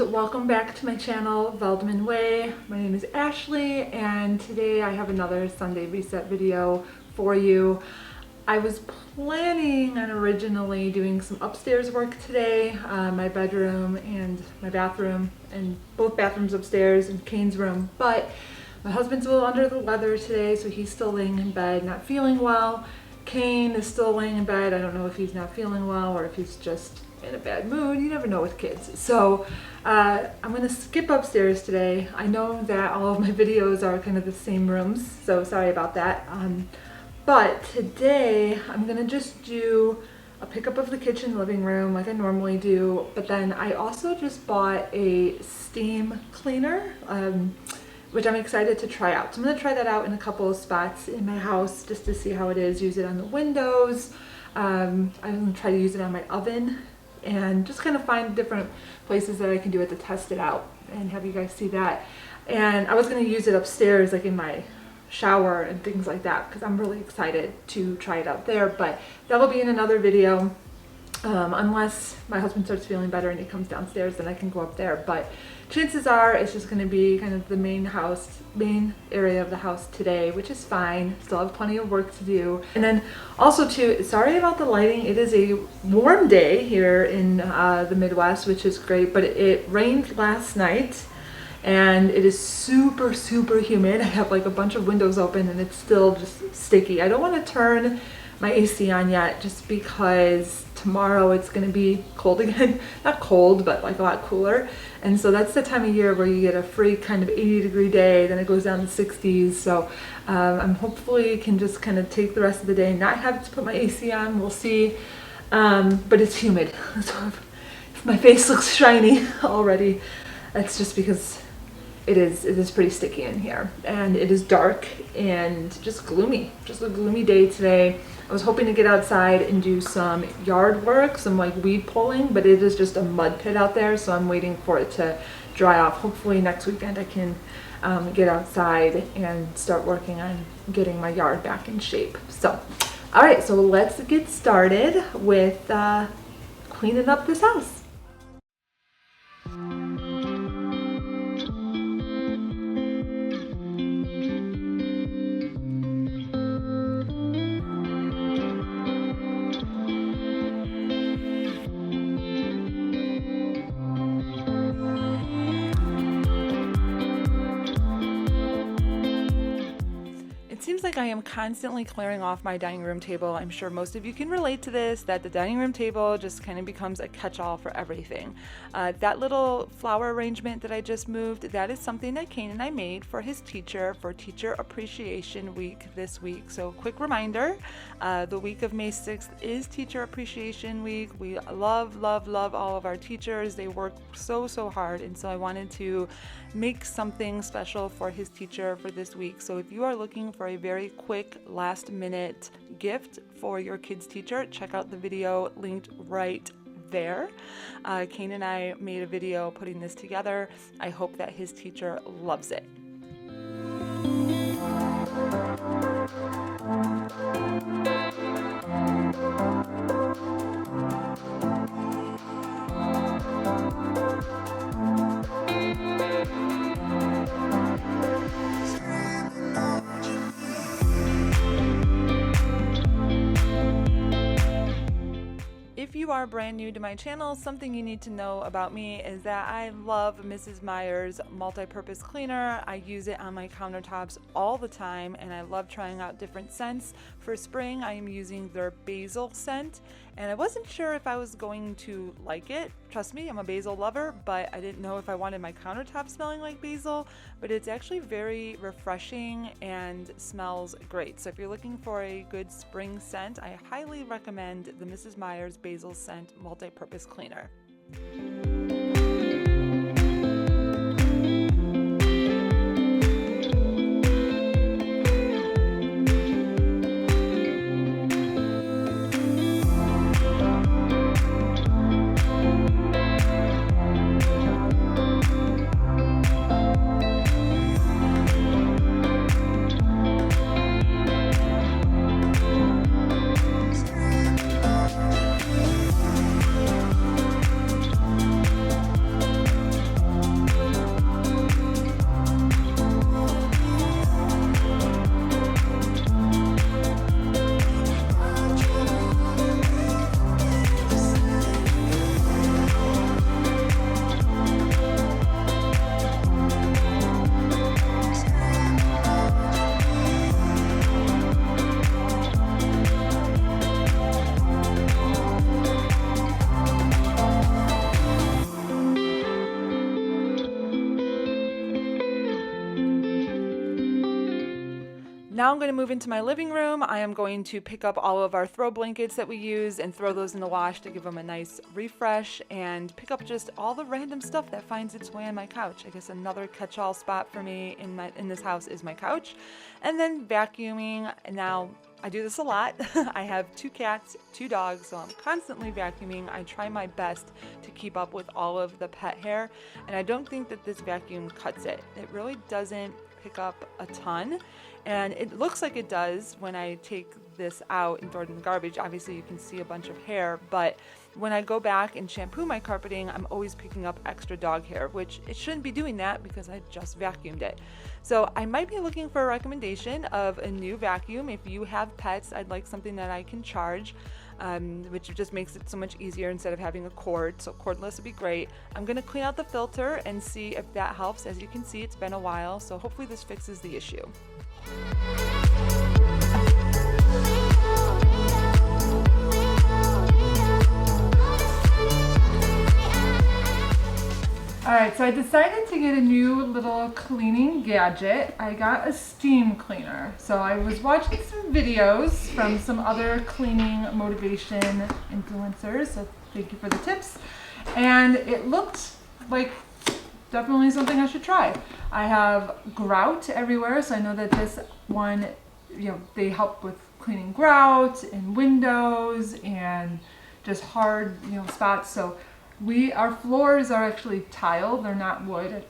welcome back to my channel, Veldman Way. My name is Ashley, and today I have another Sunday reset video for you. I was planning on originally doing some upstairs work today, my bedroom and my bathroom, and both bathrooms upstairs and Kane's room, but my husband's a little under the weather today, so he's still laying in bed, not feeling well. Kane is still laying in bed. I don't know if he's not feeling well or if he's just in a bad mood. You never know with kids. So I'm going to skip upstairs today. I know that all of my videos are kind of the same rooms, so sorry about that. But today I'm going to just do a pickup of the kitchen living room like I normally do, but then I also just bought a steam cleaner, which I'm excited to try out. So I'm going to try that out in a couple of spots in my house just to see how it is. Use it on the windows. I'm going to try to use it on my oven and just kind of find different places that I can do it to test it out and have you guys see that. And I was going to use it upstairs like in my shower and things like that because I'm really excited to try it out there, but that will be in another video. Unless my husband starts feeling better and he comes downstairs, then I can go up there. But chances are it's just going to be kind of the main area of the house today, which is fine. Still have plenty of work to do. And then also too, sorry about the lighting. It is a warm day here in the Midwest, which is great, but it rained last night and it is super, super humid. I have like a bunch of windows open and it's still just sticky. I don't want to turn my AC on yet just because tomorrow it's going to be cold again. Not cold, but like a lot cooler. And so that's the time of year where you get a free kind of 80-degree day, then it goes down to 60s. So I'm hopefully can just kind of take the rest of the day and not have to put my AC on. We'll see. But it's humid. So if my face looks shiny already, that's just because it is pretty sticky in here, and it is dark and just gloomy. Just a gloomy day today. I was hoping to get outside and do some yard work, some like weed pulling, but it is just a mud pit out there, so I'm waiting for it to dry off. Hopefully next weekend I can get outside and start working on getting my yard back in shape. So, all right, so let's get started with cleaning up this house. It seems like I am constantly clearing off my dining room table. I'm sure most of you can relate to this, that the dining room table just kind of becomes a catch-all for everything. That little flower arrangement that I just moved, that is something that Kane and I made for his teacher for Teacher Appreciation Week this week. So quick reminder, the week of May 6th is Teacher Appreciation Week. We love, love, love all of our teachers. They work so, so hard, and so I wanted to make something special for his teacher for this week. So if you are looking for a very quick last minute gift for your kid's teacher, check out the video linked right there. Kane and I made a video putting this together. I hope that his teacher loves it. If you are brand new to my channel, something you need to know about me is that I love Mrs. Meyer's multi-purpose cleaner. I use it on my countertops all the time, and I love trying out different scents. For spring, I am using their basil scent, and I wasn't sure if I was going to like it. Trust me, I'm a basil lover, but I didn't know if I wanted my countertop smelling like basil, but it's actually very refreshing and smells great. So if you're looking for a good spring scent, I highly recommend the Mrs. Meyer's Basil Scent Multi-Purpose Cleaner. now I'm going to move into my living room. I am going to pick up all of our throw blankets that we use and throw those in the wash to give them a nice refresh, and pick up just all the random stuff that finds its way on my couch. I guess another catch-all spot for me in this house is my couch. And then vacuuming. Now, I do this a lot. I have 2 cats, 2 dogs, so I'm constantly vacuuming. I try my best to keep up with all of the pet hair, and I don't think that this vacuum cuts it. It really doesn't pick up a ton, and it looks like it does when I take this out and throw it in the garbage. Obviously you can see a bunch of hair, but when I go back and shampoo my carpeting, I'm always picking up extra dog hair, which it shouldn't be doing that because I just vacuumed it. So I might be looking for a recommendation of a new vacuum. If you have pets, I'd like something that I can charge, which just makes it so much easier instead of having a cord. So cordless would be great. I'm going to clean out the filter and see if that helps. As you can see, it's been a while, so hopefully this fixes the issue. Alright, so I decided to get a new little cleaning gadget. I got a steam cleaner. So I was watching some videos from some other cleaning motivation influencers, so thank you for the tips. And it looked like definitely something I should try. I have grout everywhere, so I know that this one, they help with cleaning grout and windows and just hard, spots. So our floors are actually tile. They're not wood.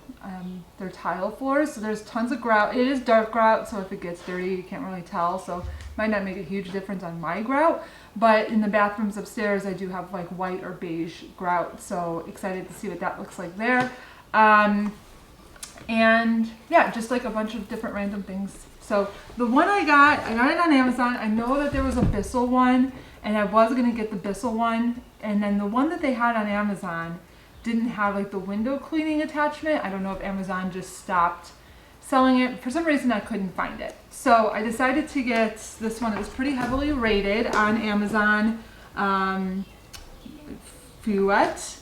They're tile floors, so there's tons of grout. It is dark grout, so if it gets dirty, you can't really tell. So it might not make a huge difference on my grout. But in the bathrooms upstairs, I do have like white or beige grout. So excited to see what that looks like there. And yeah, just like a bunch of different random things. So the one I got it on Amazon. I know that there was a Bissell one, and I was gonna get the Bissell one. And then the one that they had on Amazon didn't have like the window cleaning attachment. I don't know if Amazon just stopped selling it. For some reason I couldn't find it. So I decided to get this one. It was pretty heavily rated on Amazon. Feuette.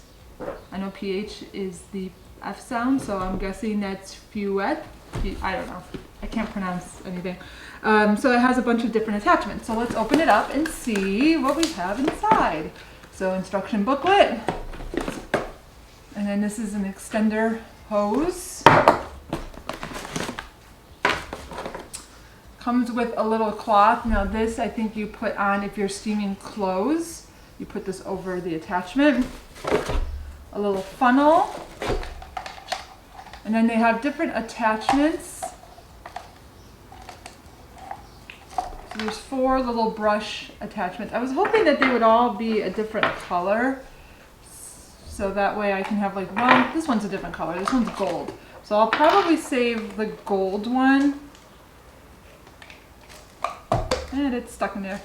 I know PH is the F sound, so I'm guessing that's Feuette. I don't know. I can't pronounce anything. So it has a bunch of different attachments. So let's open it up and see what we have inside. So instruction booklet, and then this is an extender hose. Comes with a little cloth. Now this I think you put on if you're steaming clothes. You put this over the attachment. A little funnel. And then they have different attachments. There's 4 little brush attachments. I was hoping that they would all be a different color, so that way I can have like one. This one's a different color. This one's gold. So I'll probably save the gold one. And it's stuck in there.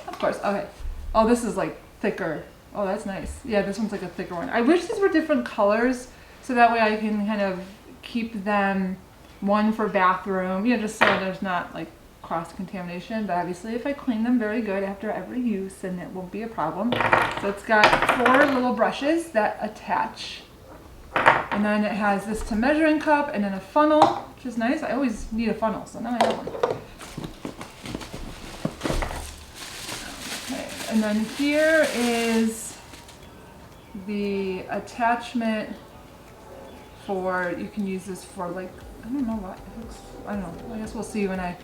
Of course. Okay. Oh, this is like thicker. Oh, that's nice. Yeah, this one's like a thicker one. I wish these were different colors, so that way I can kind of keep them. One for bathroom, just so there's not like cross-contamination, but obviously if I clean them very good after every use, then it won't be a problem. So it's got 4 little brushes that attach, and then it has this to measuring cup, and then a funnel, which is nice. I always need a funnel, so now I have one. Okay, and then here is the attachment for, you can use this for like, I don't know what, I don't know, I guess we'll see when I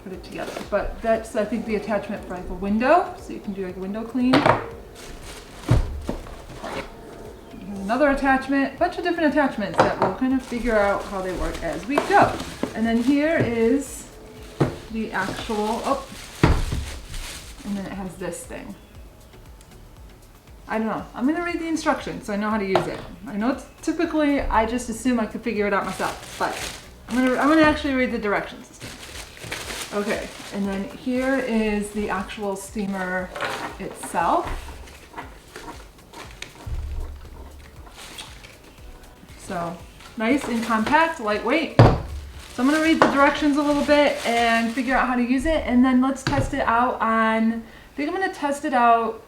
put it together. But that's, I think, the attachment for like a window, so you can do like window clean. Here's another attachment, a bunch of different attachments that we'll kind of figure out how they work as we go. And then here is the actual, and then it has this thing. I don't know. I'm going to read the instructions so I know how to use it. I know it's typically, I just assume I could figure it out myself, but I'm going to actually read the directions this time. Okay, and then here is the actual steamer itself. So nice and compact, lightweight. So I'm going to read the directions a little bit and figure out how to use it, and then let's test it out on, I think I'm going to test it out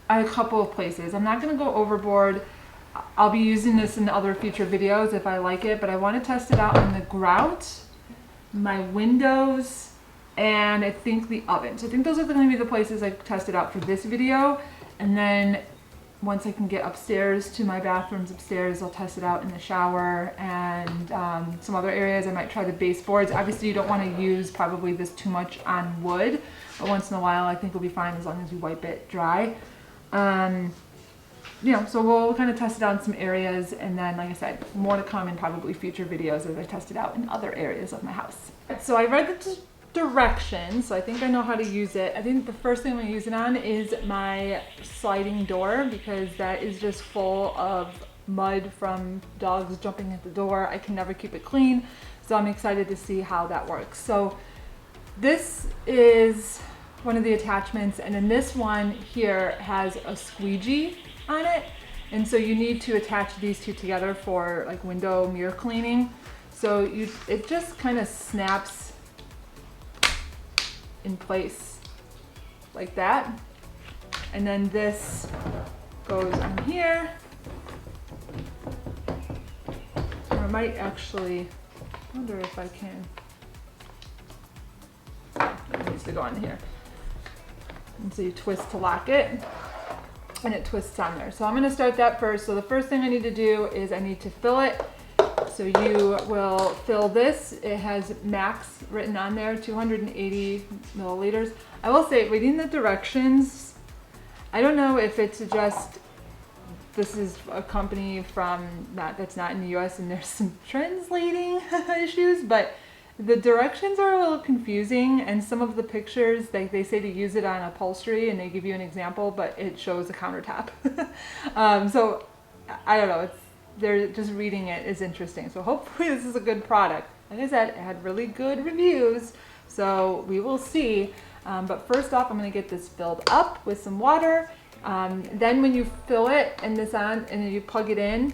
a couple of places. I'm not going to go overboard. I'll be using this in other future videos if I like it, but I want to test it out on the grout my windows, and I think the oven. So I think those are going to be the places I tested out for this video. And then once I can get upstairs to my bathrooms upstairs, I'll test it out in the shower and some other areas. I might try the baseboards. Obviously you don't want to use probably this too much on wood, but once in a while I think it'll be fine as long as you wipe it dry. You know, so we'll kind of test it out in some areas, and then, like I said, more to come in probably future videos as I test it out in other areas of my house. So I read the directions, so I think I know how to use it. I think the first thing I'm going to use it on is my sliding door, because that is just full of mud from dogs jumping at the door. I can never keep it clean, so I'm excited to see how that works. So this is one of the attachments, and then this one here has a squeegee on it, and so you need to attach these two together for like window mirror cleaning. So it just kind of snaps in place like that, and then this goes on here. Or I might actually wonder if I can. It needs to go on here, and so you twist to lock it, and it twists on there. So I'm going to start that first. So the first thing I need to do is I need to fill it. So you will fill this. It has max written on there, 280 milliliters. I will say, reading the directions, I don't know if it's just, this is a company from that's not in the US and there's some translating issues, but the directions are a little confusing, and some of the pictures, they say to use it on upholstery and they give you an example, but it shows a countertop. So I don't know, they're just reading it is interesting. So hopefully this is a good product. Like I said, it had really good reviews, so we will see. But first off, I'm going to get this filled up with some water. Then when you fill it and this on and then you plug it in,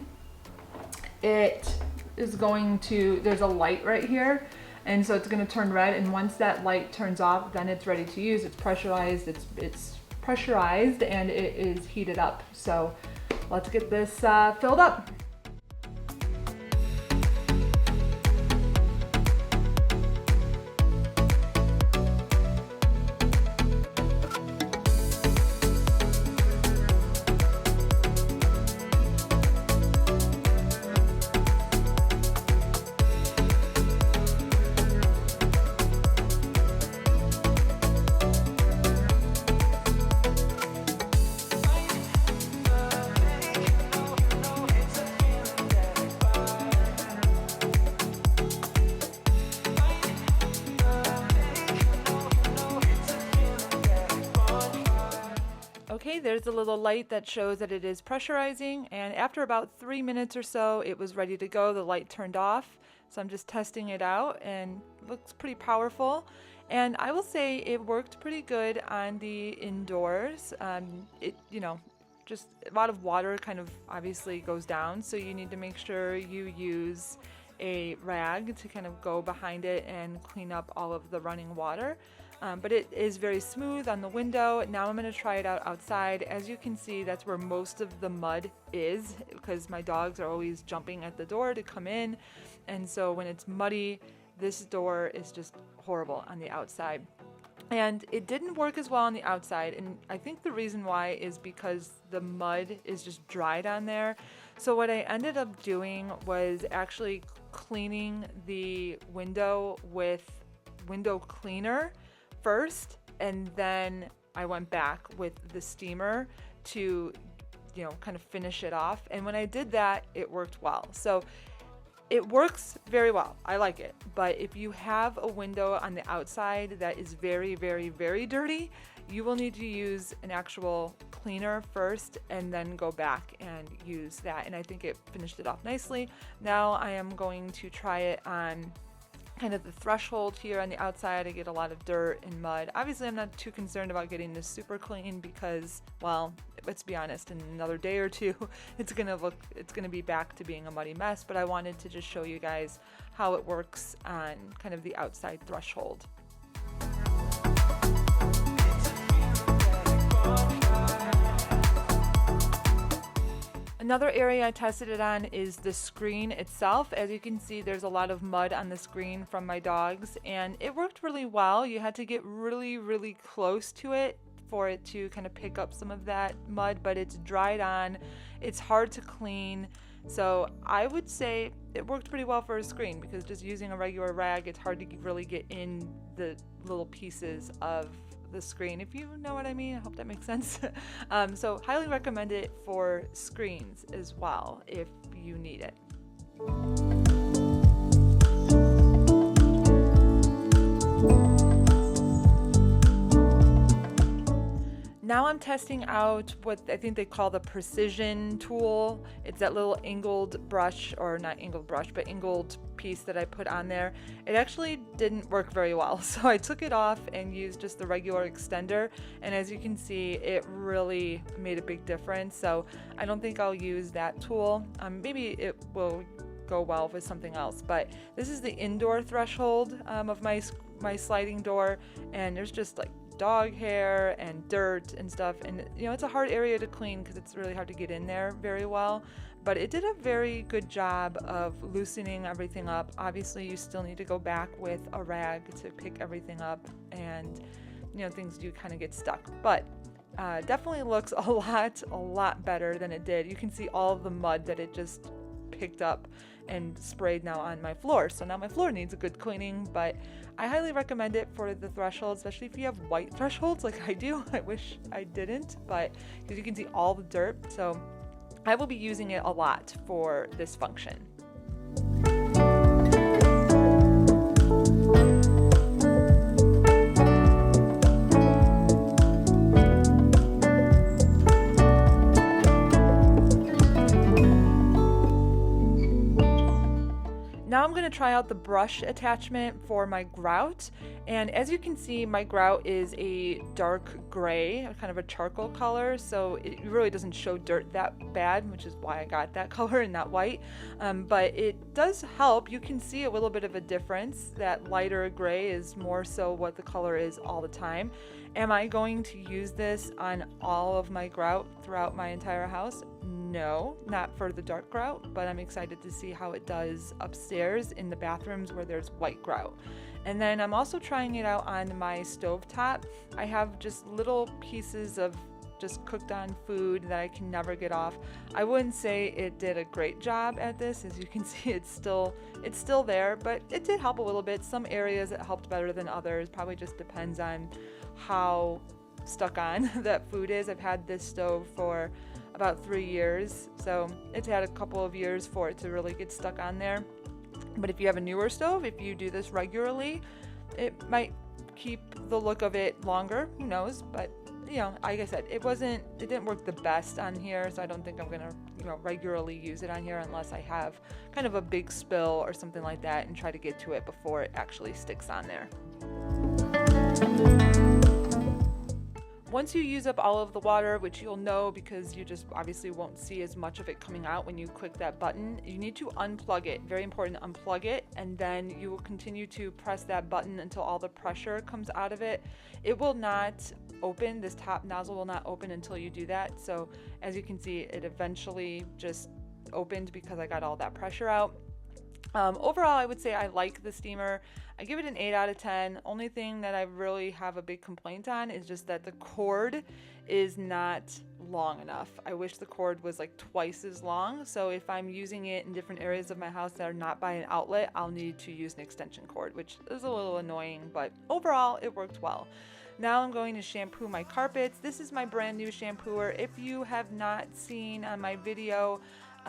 it is going to, there's a light right here. And so it's going to turn red, and once that light turns off, then it's ready to use. It's pressurized, it's pressurized, and it is heated up. So let's get this filled up. Okay, there's a little light that shows that it is pressurizing, and after about 3 minutes or so, it was ready to go. The light turned off, so I'm just testing it out, and it looks pretty powerful. And I will say it worked pretty good on the indoors. Just a lot of water kind of obviously goes down, so you need to make sure you use a rag to kind of go behind it and clean up all of the running water. But it is very smooth on the window. Now I'm going to try it out outside. As you can see, that's where most of the mud is, because my dogs are always jumping at the door to come in. And so when it's muddy, this door is just horrible on the outside. And it didn't work as well on the outside, and I think the reason why is because the mud is just dried on there. So what I ended up doing was actually cleaning the window with window cleaner first, and then I went back with the steamer to, kind of finish it off. And when I did that, it worked well. So it works very well. I like it. But if you have a window on the outside that is very, very, very dirty, you will need to use an actual cleaner first and then go back and use that. And I think it finished it off nicely. Now I am going to try it on kind of the threshold here on the outside. I get a lot of dirt and mud. Obviously, I'm not too concerned about getting this super clean because, well, let's be honest, in another day or two, it's gonna be back to being a muddy mess. But I wanted to just show you guys how it works on kind of the outside threshold. Another area I tested it on is the screen itself. As you can see, there's a lot of mud on the screen from my dogs, and it worked really well. You had to get really, really close to it for it to kind of pick up some of that mud, but it's dried on. It's hard to clean. So I would say it worked pretty well for a screen, because just using a regular rag, it's hard to really get in the little pieces of the screen, if you know what I mean. I hope that makes sense. So highly recommend it for screens as well if you need it. Now I'm testing out what I think they call the precision tool. It's that little angled brush, or not angled brush, but angled piece that I put on there. It actually didn't work very well, so I took it off and used just the regular extender, and as you can see, it really made a big difference. So I don't think I'll use that tool. Maybe it will go well with something else, but this is the indoor threshold of my sliding door, and there's just like dog hair and dirt and stuff, and you know, it's a hard area to clean because it's really hard to get in there very well, but it did a very good job of loosening everything up. Obviously you still need to go back with a rag to pick everything up, and you know, things do kind of get stuck, but definitely looks a lot better than it did. You can see all of the mud that it just picked up and sprayed now on my floor. So now my floor needs a good cleaning, but I highly recommend it for the threshold, especially if you have white thresholds like I do. I wish I didn't, but because you can see all the dirt. So I will be using it a lot for this function. Now I'm going to try out the brush attachment for my grout, and as you can see, my grout is a dark gray, kind of a charcoal color, so it really doesn't show dirt that bad, which is why I got that color and not white, but it does help. You can see a little bit of a difference. That lighter gray is more so what the color is all the time. Am I going to use this on all of my grout throughout my entire house? No, not for the dark grout, but I'm excited to see how it does upstairs in the bathrooms where there's white grout. And then I'm also trying it out on my stovetop. I have just little pieces of just cooked on food that I can never get off. I wouldn't say it did a great job at this. As you can see, it's still there, but it did help a little bit. Some areas it helped better than others. Probably just depends on how stuck on that food is. I've had this stove for about 3 years, so it's had a couple of years for it to really get stuck on there. But if you have a newer stove, if you do this regularly, it might keep the look of it longer, who knows. But you know, like I said, it didn't work the best on here, so I don't think I'm gonna, you know, regularly use it on here unless I have kind of a big spill or something like that and try to get to it before it actually sticks on there. Once you use up all of the water, which you'll know because you just obviously won't see as much of it coming out when you click that button, you need to unplug it. Very important to unplug it, and then you will continue to press that button until all the pressure comes out of it. It will not open, this top nozzle will not open until you do that. So as you can see, it eventually just opened because I got all that pressure out. Overall, I would say I like the steamer. I give it an 8 out of 10. Only thing that I really have a big complaint on is just that the cord is not long enough. I wish the cord was like twice as long. So if I'm using it in different areas of my house that are not by an outlet, I'll need to use an extension cord, which is a little annoying, but overall it worked well. Now I'm going to shampoo my carpets. This is my brand new shampooer. If you have not seen on my video,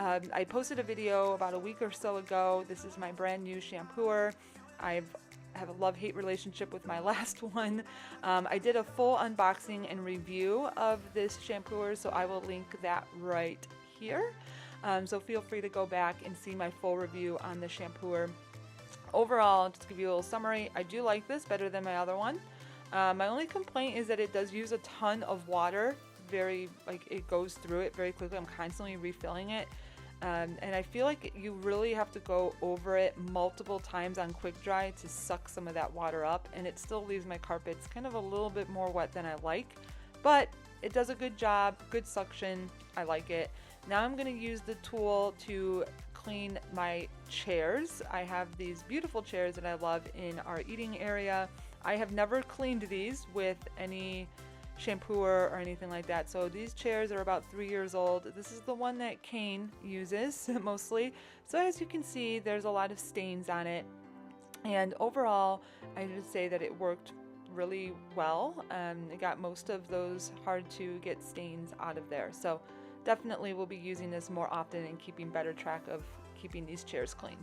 I posted a video about a week or so ago. This is my brand new shampooer. I have a love-hate relationship with my last one. I did a full unboxing and review of this shampooer, so I will link that right here. So feel free to go back and see my full review on the shampooer. Overall, just to give you a little summary, I do like this better than my other one. My only complaint is that it does use a ton of water. It goes through it very quickly. I'm constantly refilling it. And I feel like you really have to go over it multiple times on quick dry to suck some of that water up, and it still leaves my carpets kind of a little bit more wet than I like, but it does a good job, good suction. I like it. Now I'm going to use the tool to clean my chairs. I have these beautiful chairs that I love in our eating area. I have never cleaned these with any shampooer or anything like that. So these chairs are about 3 years old. This is the one that Kane uses mostly. So as you can see, there's a lot of stains on it. And overall, I would say that it worked really well. It got most of those hard to get stains out of there. So definitely we'll be using this more often and keeping better track of keeping these chairs clean.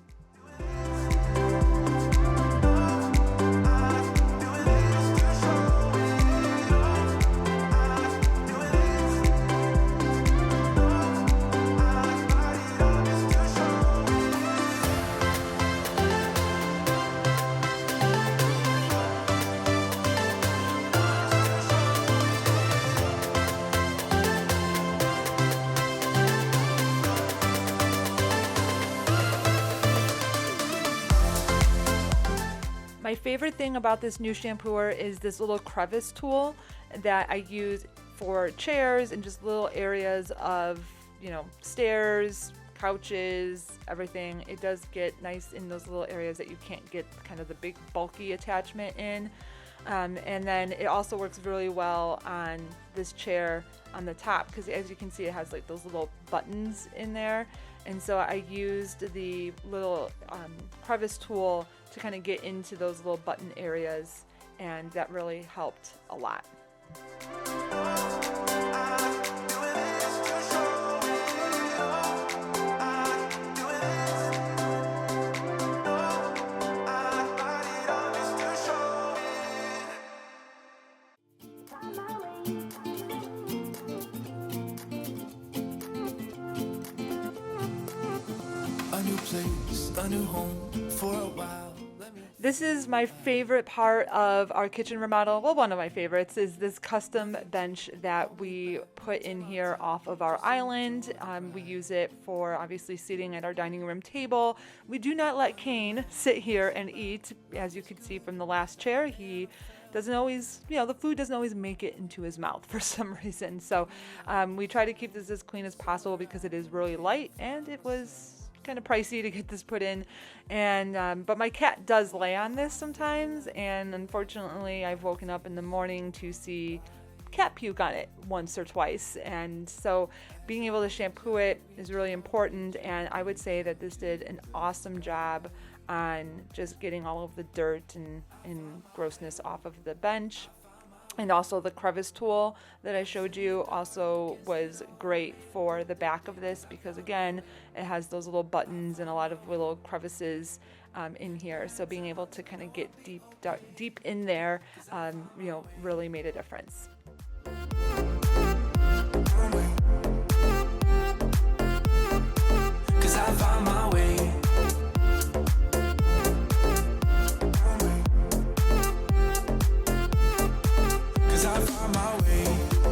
My favorite thing about this new shampooer is this little crevice tool that I use for chairs and just little areas of, stairs, couches, everything. It does get nice in those little areas that you can't get kind of the big bulky attachment in. And then it also works really well on this chair on the top because as you can see it has like those little buttons in there, and so I used the little crevice tool to kind of get into those little button areas, and that really helped a lot. A new place, a new home for a while. This is my favorite part of our kitchen remodel. Well, one of my favorites is this custom bench that we put in here off of our island. We use it for obviously sitting at our dining room table. We do not let Kane sit here and eat. As you can see from the last chair, he doesn't always, the food doesn't always make it into his mouth for some reason. So we try to keep this as clean as possible because it is really light and it was kind of pricey to get this put in, and but my cat does lay on this sometimes, and unfortunately I've woken up in the morning to see cat puke on it once or twice, and so being able to shampoo it is really important, and I would say that this did an awesome job on just getting all of the dirt and grossness off of the bench. And also the crevice tool that I showed you also was great for the back of this because again, it has those little buttons and a lot of little crevices in here. So being able to kind of get deep in there, really made a difference. 'Cause I found my way. I found my way,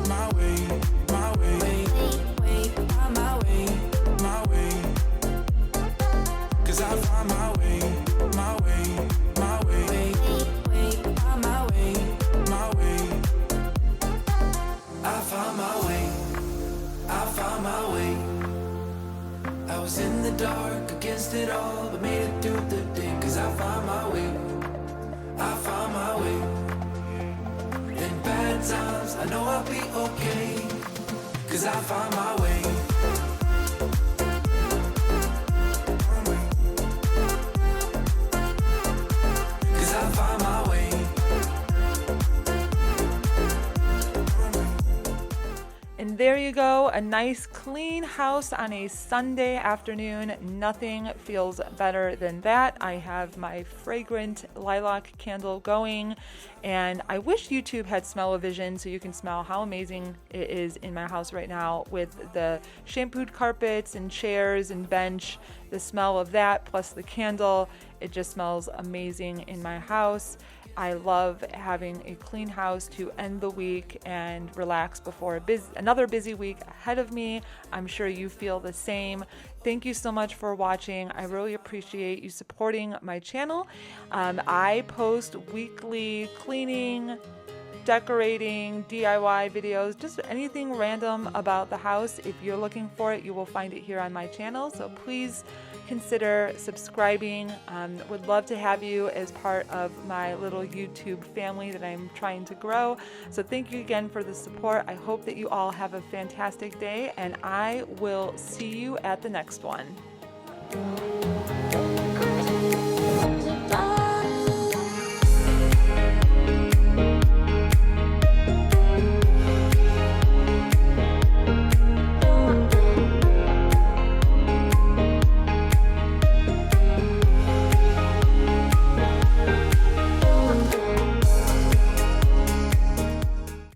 my way, my way, my way, my way. 'Cause I found my way, my way, my way, my way, my way. I found my way, I found my way. I was in the dark against it all, but made it through the day. 'Cause I found my way, I found my way. Bad times, I know I'll be okay, 'cause I found my way. 'Cause I found my way. And there you go, a nice clean house on a Sunday afternoon. Nothing feels better than that. I have my fragrant lilac candle going, and I wish YouTube had smell-o-vision so you can smell how amazing it is in my house right now with the shampooed carpets and chairs and bench. The smell of that plus the candle, it just smells amazing in my house. I love having a clean house to end the week and relax before another busy week ahead of me. I'm sure you feel the same. Thank you so much for watching. I really appreciate you supporting my channel. I post weekly cleaning, decorating, DIY videos, just anything random about the house. If you're looking for it, you will find it here on my channel. So please consider subscribing. Would love to have you as part of my little YouTube family that I'm trying to grow. So thank you again for the support. I hope that you all have a fantastic day, and I will see you at the next one.